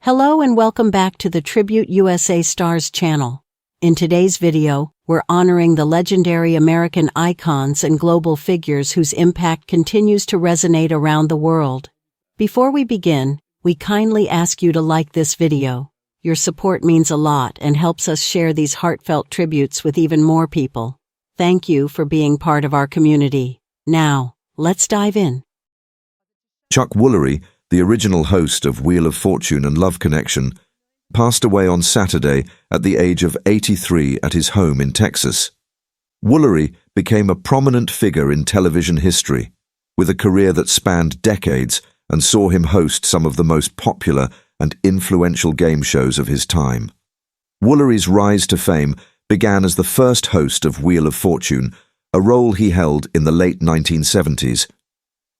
Hello and welcome back to the Tribute USA Stars channel. In today's video, we're honoring the legendary American icons and global figures whose impact continues to resonate around the world. Before we begin, we kindly ask you to like this video. Your support means a lot and helps us share these heartfelt tributes with even more people. Thank you for being part of our community. Now, let's dive in. Chuck Woolery, the original host of Wheel of Fortune and Love Connection, passed away on Saturday at the age of 83 at his home in Texas. Woolery became a prominent figure in television history, with a career that spanned decades and saw him host some of the most popular and influential game shows of his time. Woolery's rise to fame began as the first host of Wheel of Fortune, a role he held in the late 1970s.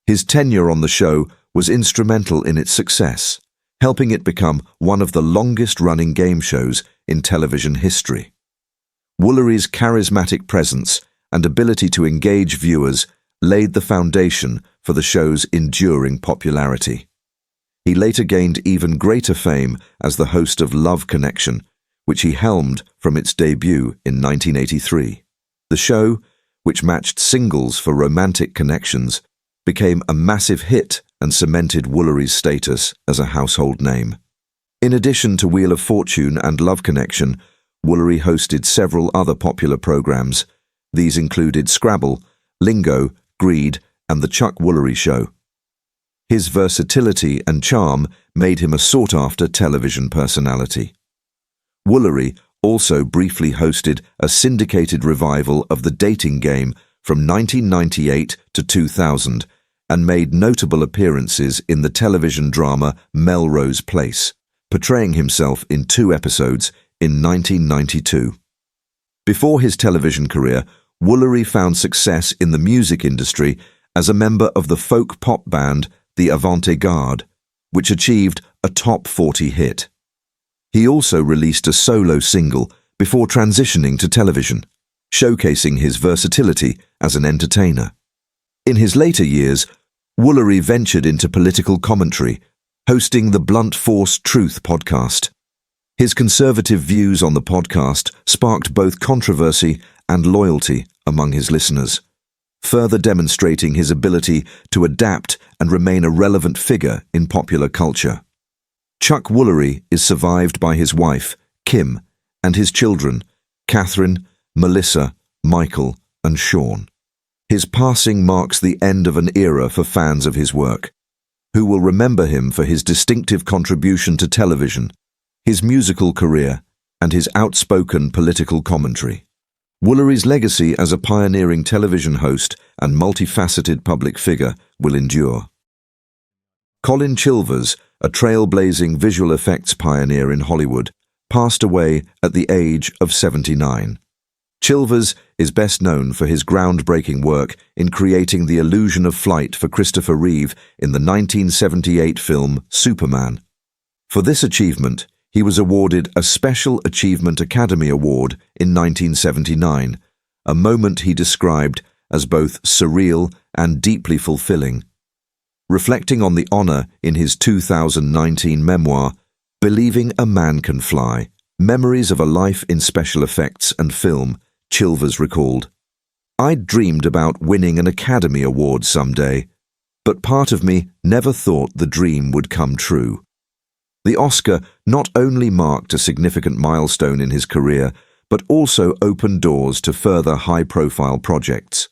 His tenure on the show was instrumental in its success, helping it become one of the longest-running game shows in television history. Woolery's charismatic presence and ability to engage viewers laid the foundation for the show's enduring popularity. He later gained even greater fame as the host of Love Connection, which he helmed from its debut in 1983. The show, which matched singles for romantic connections, became a massive hit and cemented Woolery's status as a household name. In addition to Wheel of Fortune and Love Connection, Woolery hosted several other popular programs. These included Scrabble, Lingo, Greed, and The Chuck Woolery Show. His versatility and charm made him a sought-after television personality. Woolery also briefly hosted a syndicated revival of the dating game from 1998 to 2000, and made notable appearances in the television drama Melrose Place, portraying himself in 2 episodes in 1992. Before his television career, Woolery found success in the music industry as a member of the folk pop band The Avant-Garde, which achieved a top 40 hit. He also released a solo single before transitioning to television, showcasing his versatility as an entertainer. In his later years, Woolery ventured into political commentary, hosting the Blunt Force Truth podcast. His conservative views on the podcast sparked both controversy and loyalty among his listeners, further demonstrating his ability to adapt and remain a relevant figure in popular culture. Chuck Woolery is survived by his wife, Kim, and his children, Catherine, Melissa, Michael, and Sean. His passing marks the end of an era for fans of his work, who will remember him for his distinctive contribution to television, his musical career, and his outspoken political commentary. Woolery's legacy as a pioneering television host and multifaceted public figure will endure. Colin Chilvers, a trailblazing visual effects pioneer in Hollywood, passed away at the age of 79. Chilvers is best known for his groundbreaking work in creating the illusion of flight for Christopher Reeve in the 1978 film Superman. For this achievement, he was awarded a Special Achievement Academy Award in 1979, a moment he described as both surreal and deeply fulfilling. Reflecting on the honor in his 2019 memoir, Believing a Man Can Fly, Memories of a Life in Special Effects and Film, Chilvers recalled, "I'd dreamed about winning an Academy Award someday, but part of me never thought the dream would come true." The Oscar not only marked a significant milestone in his career, but also opened doors to further high-profile projects.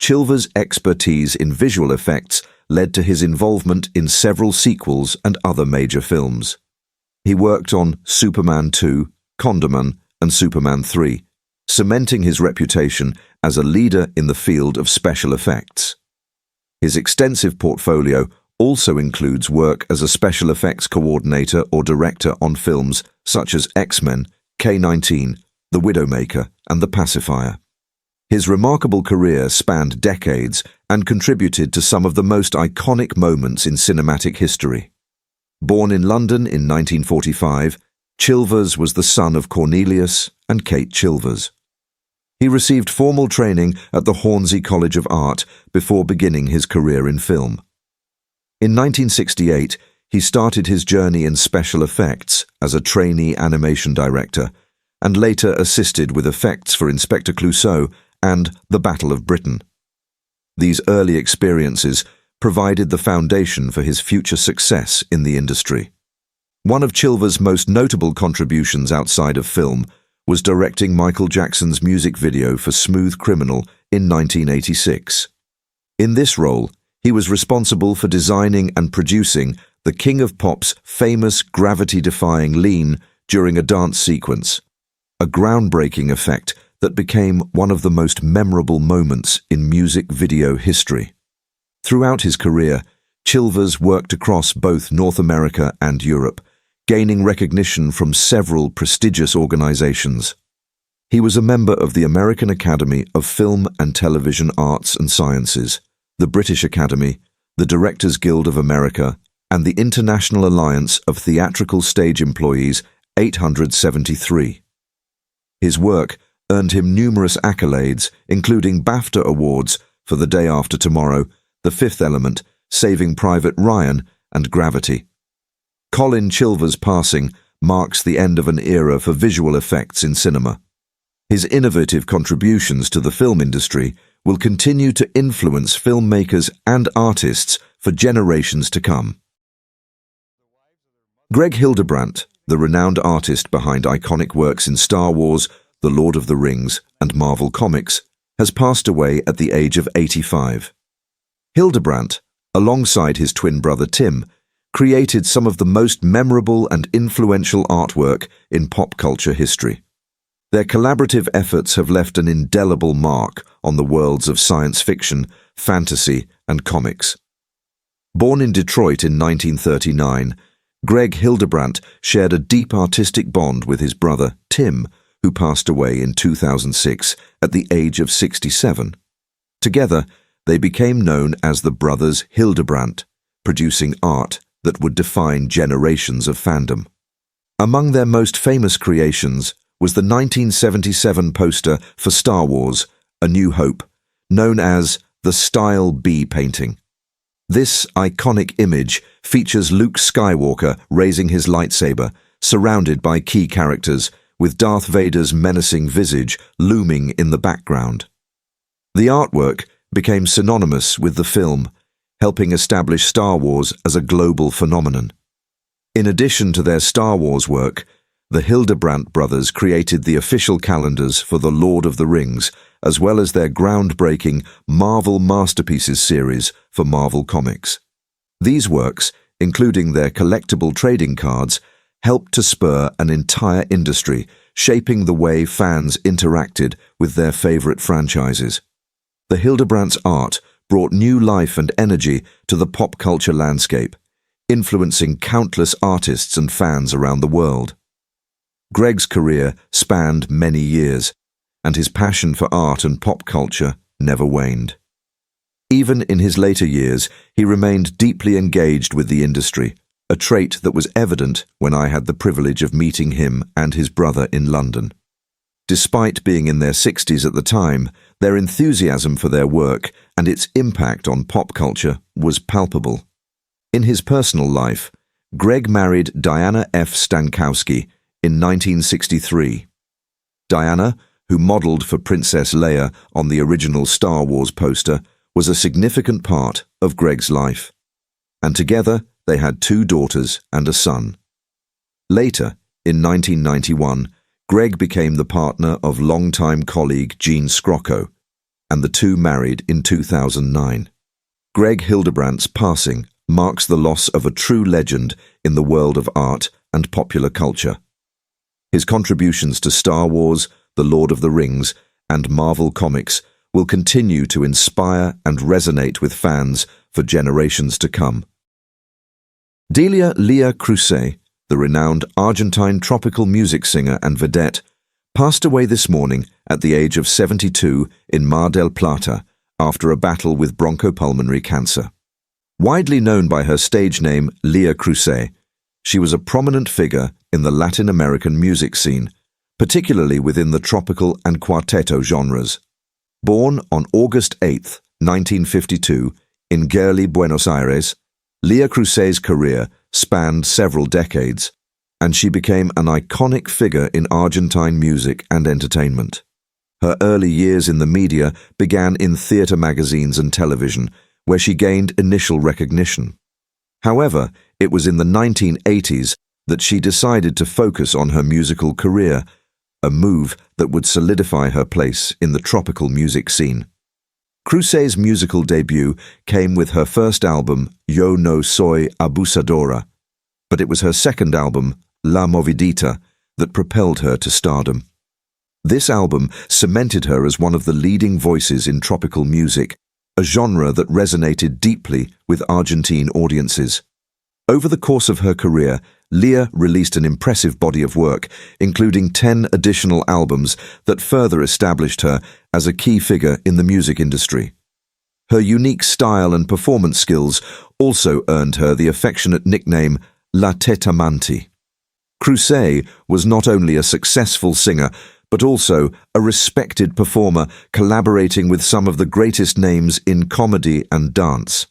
Chilvers' expertise in visual effects led to his involvement in several sequels and other major films. He worked on Superman 2, Condorman, and Superman 3, cementing his reputation as a leader in the field of special effects. His extensive portfolio also includes work as a special effects coordinator or director on films such as X-Men, K-19, The Widowmaker, and The Pacifier. His remarkable career spanned decades and contributed to some of the most iconic moments in cinematic history. Born in London in 1945, Chilvers was the son of Cornelius and Kate Chilvers. He received formal training at the Hornsey College of Art before beginning his career in film. In 1968, he started his journey in special effects as a trainee animation director, and later assisted with effects for Inspector Clouseau and The Battle of Britain. These early experiences provided the foundation for his future success in the industry. One of Chilver's most notable contributions outside of film was directing Michael Jackson's music video for Smooth Criminal in 1986. In this role, he was responsible for designing and producing the King of Pop's famous gravity-defying lean during a dance sequence, a groundbreaking effect that became one of the most memorable moments in music video history. Throughout his career, Chilvers worked across both North America and Europe, gaining recognition from several prestigious organizations. He was a member of the American Academy of Film and Television Arts and Sciences, the British Academy, the Directors Guild of America, and the International Alliance of Theatrical Stage Employees 873. His work earned him numerous accolades, including BAFTA awards for The Day After Tomorrow, The Fifth Element, Saving Private Ryan, and Gravity. Colin Chilver's passing marks the end of an era for visual effects in cinema. His innovative contributions to the film industry will continue to influence filmmakers and artists for generations to come. Greg Hildebrandt, the renowned artist behind iconic works in Star Wars, The Lord of the Rings, and Marvel Comics, has passed away at the age of 85. Hildebrandt, alongside his twin brother Tim, created some of the most memorable and influential artwork in pop culture history. Their collaborative efforts have left an indelible mark on the worlds of science fiction, fantasy, and comics. Born in Detroit in 1939, Greg Hildebrandt shared a deep artistic bond with his brother Tim, who passed away in 2006 at the age of 67. Together, they became known as the Brothers Hildebrandt, producing art that would define generations of fandom. Among their most famous creations was the 1977 poster for Star Wars, A New Hope, known as the Style B painting. This iconic image features Luke Skywalker raising his lightsaber, surrounded by key characters, with Darth Vader's menacing visage looming in the background. The artwork became synonymous with the film, helping establish Star Wars as a global phenomenon. In addition to their Star Wars work, the Hildebrandt brothers created the official calendars for The Lord of the Rings, as well as their groundbreaking Marvel Masterpieces series for Marvel Comics. These works, including their collectible trading cards, helped to spur an entire industry, shaping the way fans interacted with their favorite franchises. The Hildebrandt's art brought new life and energy to the pop culture landscape, influencing countless artists and fans around the world. Greg's career spanned many years, and his passion for art and pop culture never waned. Even in his later years, he remained deeply engaged with the industry, a trait that was evident when I had the privilege of meeting him and his brother in London. Despite being in their 60s at the time, their enthusiasm for their work and its impact on pop culture was palpable. In his personal life, Greg married Diana F. Stankowski in 1963. Diana, who modeled for Princess Leia on the original Star Wars poster, was a significant part of Greg's life. And together, they had 2 daughters and a son. Later, in 1991, Greg became the partner of longtime colleague Gene Scrocco, and the two married in 2009. Greg Hildebrandt's passing marks the loss of a true legend in the world of art and popular culture. His contributions to Star Wars, The Lord of the Rings, and Marvel Comics will continue to inspire and resonate with fans for generations to come. Delia Lea Crusé, the renowned Argentine tropical music singer and vedette, passed away this morning at the age of 72 in Mar del Plata after a battle with bronchopulmonary cancer. Widely known by her stage name Lea Crusé, she was a prominent figure in the Latin American music scene, particularly within the tropical and cuarteto genres. Born on August 8, 1952, in Gerli, Buenos Aires, Leah Cruzé's career spanned several decades, and she became an iconic figure in Argentine music and entertainment. Her early years in the media began in theater magazines and television, where she gained initial recognition. However, it was in the 1980s that she decided to focus on her musical career, a move that would solidify her place in the tropical music scene. Cruzé's musical debut came with her first album, Yo No Soy Abusadora, but it was her second album, La Movidita, that propelled her to stardom. This album cemented her as one of the leading voices in tropical music, a genre that resonated deeply with Argentine audiences. Over the course of her career, Leah released an impressive body of work, including 10 additional albums that further established her as a key figure in the music industry. Her unique style and performance skills also earned her the affectionate nickname La Tetamante. Cruzé was not only a successful singer, but also a respected performer, collaborating with some of the greatest names in comedy and dance.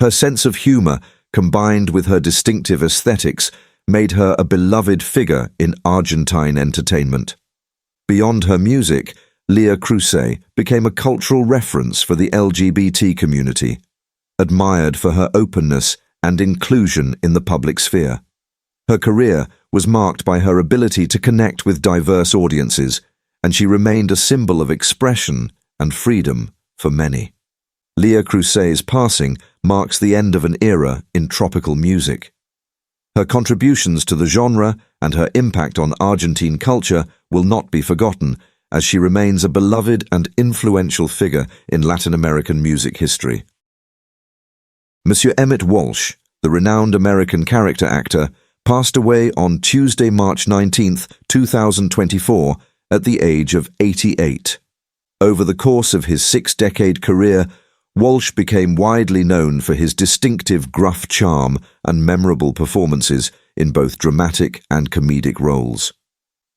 Her sense of humor, combined with her distinctive aesthetics, made her a beloved figure in Argentine entertainment. Beyond her music, Leah Cruzé became a cultural reference for the LGBT community, admired for her openness and inclusion in the public sphere. Her career was marked by her ability to connect with diverse audiences, and she remained a symbol of expression and freedom for many. Leah Cruzé's passing marks the end of an era in tropical music. Her contributions to the genre and her impact on Argentine culture will not be forgotten, as she remains a beloved and influential figure in Latin American music history. Monsieur Emmett Walsh, the renowned American character actor, passed away on Tuesday, March 19, 2024, at the age of 88. Over the course of his 6-decade career, Walsh became widely known for his distinctive gruff charm and memorable performances in both dramatic and comedic roles.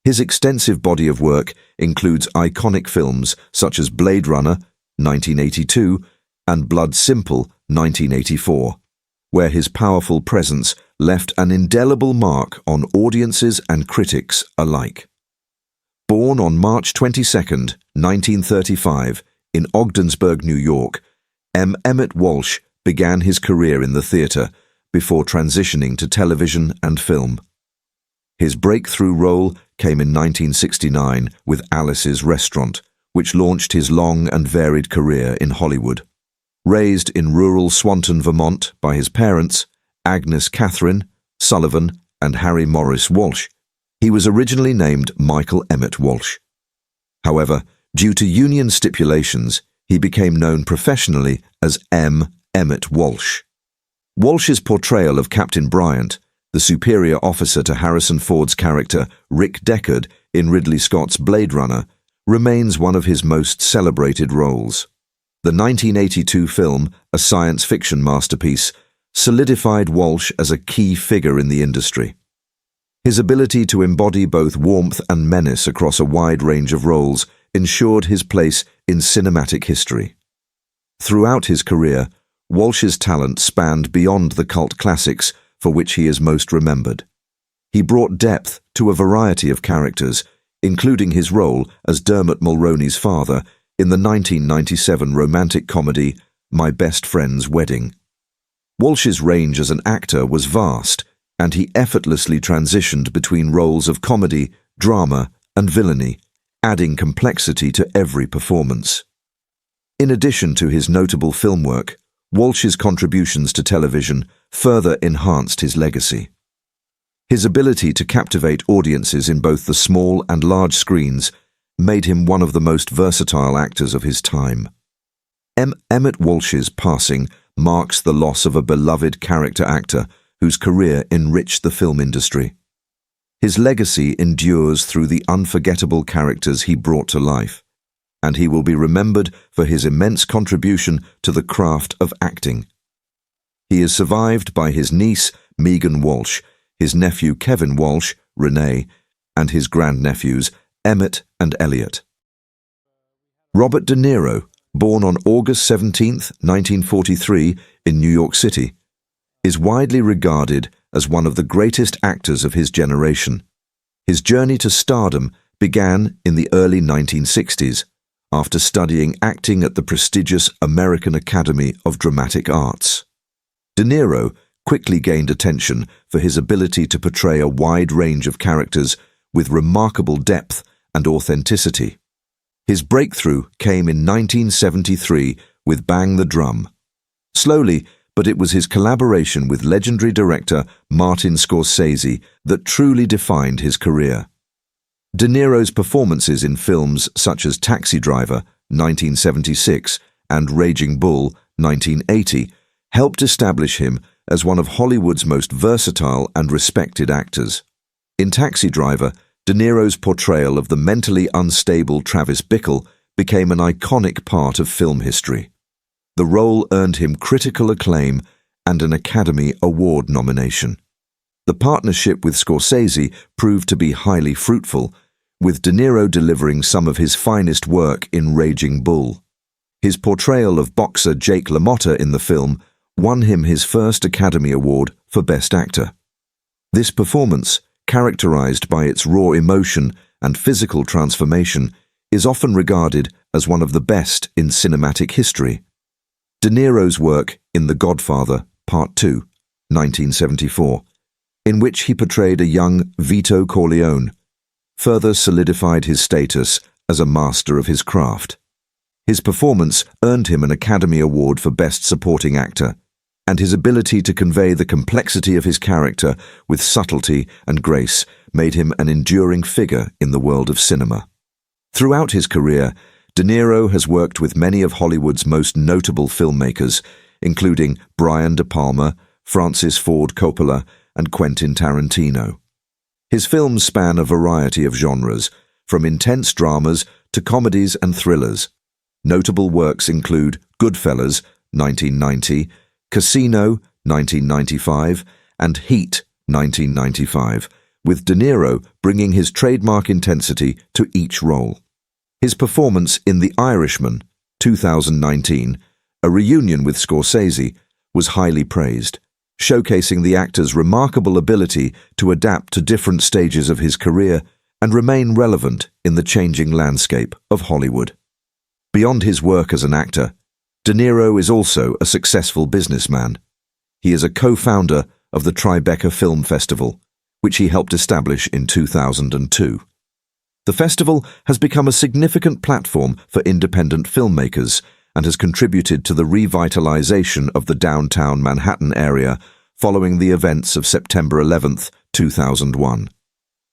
His extensive body of work includes iconic films such as Blade Runner, 1982, and Blood Simple, 1984, where his powerful presence left an indelible mark on audiences and critics alike. Born on March 22, 1935, in Ogdensburg, New York, Emmett Walsh began his career in the theater before transitioning to television and film. His breakthrough role came in 1969 with Alice's Restaurant, which launched his long and varied career in Hollywood. Raised in rural Swanton, Vermont by his parents, Agnes Catherine, Sullivan, and Harry Morris Walsh, he was originally named Michael Emmett Walsh. However, due to union stipulations, he became known professionally as Emmett Walsh. Walsh's portrayal of Captain Bryant, the superior officer to Harrison Ford's character Rick Deckard in Ridley Scott's Blade Runner, remains one of his most celebrated roles. The 1982 film, a science fiction masterpiece, solidified Walsh as a key figure in the industry. His ability to embody both warmth and menace across a wide range of roles ensured his place in cinematic history. Throughout his career, Walsh's talent spanned beyond the cult classics for which he is most remembered. He brought depth to a variety of characters, including his role as Dermot Mulroney's father in the 1997 romantic comedy My Best Friend's Wedding. Walsh's range as an actor was vast, and he effortlessly transitioned between roles of comedy, drama, and villainy, adding complexity to every performance. In addition to his notable film work, Walsh's contributions to television further enhanced his legacy. His ability to captivate audiences in both the small and large screens made him one of the most versatile actors of his time. Emmett Walsh's passing marks the loss of a beloved character actor whose career enriched the film industry. His legacy endures through the unforgettable characters he brought to life, and he will be remembered for his immense contribution to the craft of acting. He is survived by his niece, Megan Walsh, his nephew Kevin Walsh, Renee, and his grandnephews, Emmett and Elliot. Robert De Niro, born on August 17, 1943, in New York City, is widely regarded as one of the greatest actors of his generation. His journey to stardom began in the early 1960s, after studying acting at the prestigious American Academy of Dramatic Arts. De Niro quickly gained attention for his ability to portray a wide range of characters with remarkable depth and authenticity. His breakthrough came in 1973 with Bang the Drum. Slowly, but it was his collaboration with legendary director Martin Scorsese that truly defined his career. De Niro's performances in films such as Taxi Driver, 1976, and Raging Bull, 1980, helped establish him as one of Hollywood's most versatile and respected actors. In Taxi Driver, De Niro's portrayal of the mentally unstable Travis Bickle became an iconic part of film history. The role earned him critical acclaim and an Academy Award nomination. The partnership with Scorsese proved to be highly fruitful, with De Niro delivering some of his finest work in Raging Bull. His portrayal of boxer Jake LaMotta in the film won him his first Academy Award for Best Actor. This performance, characterized by its raw emotion and physical transformation, is often regarded as one of the best in cinematic history. De Niro's work in The Godfather Part II, 1974, in which he portrayed a young Vito Corleone, further solidified his status as a master of his craft. His performance earned him an Academy Award for Best Supporting Actor, and his ability to convey the complexity of his character with subtlety and grace made him an enduring figure in the world of cinema. Throughout his career, De Niro has worked with many of Hollywood's most notable filmmakers, including Brian De Palma, Francis Ford Coppola, and Quentin Tarantino. His films span a variety of genres, from intense dramas to comedies and thrillers. Notable works include Goodfellas, 1990, Casino, 1995, and Heat, 1995, with De Niro bringing his trademark intensity to each role. His performance in The Irishman, 2019, a reunion with Scorsese, was highly praised, showcasing the actor's remarkable ability to adapt to different stages of his career and remain relevant in the changing landscape of Hollywood. Beyond his work as an actor, De Niro is also a successful businessman. He is a co-founder of the Tribeca Film Festival, which he helped establish in 2002. The festival has become a significant platform for independent filmmakers and has contributed to the revitalization of the downtown Manhattan area following the events of September 11, 2001.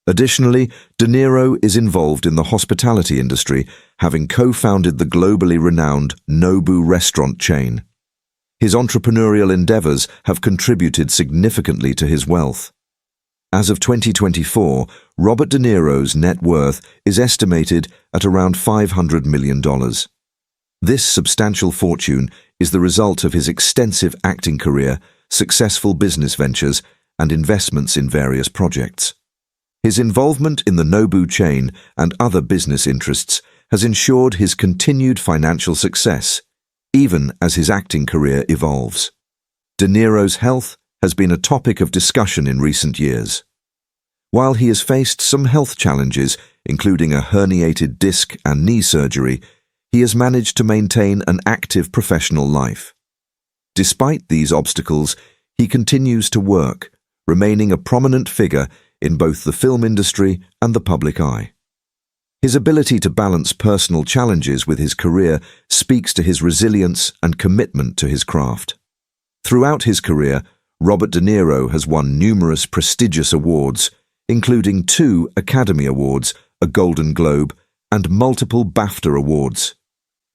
Additionally, De Niro is involved in the hospitality industry, having co-founded the globally renowned Nobu restaurant chain. His entrepreneurial endeavors have contributed significantly to his wealth. As of 2024, Robert De Niro's net worth is estimated at around $500 million. This substantial fortune is the result of his extensive acting career, successful business ventures, and investments in various projects. His involvement in the Nobu chain and other business interests has ensured his continued financial success, even as his acting career evolves. De Niro's health has been a topic of discussion in recent years. While he has faced some health challenges, including a herniated disc and knee surgery, he has managed to maintain an active professional life. Despite these obstacles, he continues to work, remaining a prominent figure in both the film industry and the public eye. His ability to balance personal challenges with his career speaks to his resilience and commitment to his craft. Throughout his career, Robert De Niro has won numerous prestigious awards, including 2 Academy Awards, a Golden Globe, and multiple BAFTA awards.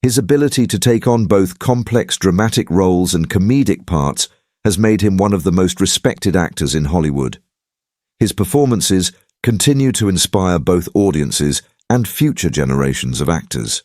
His ability to take on both complex dramatic roles and comedic parts has made him one of the most respected actors in Hollywood. His performances continue to inspire both audiences and future generations of actors.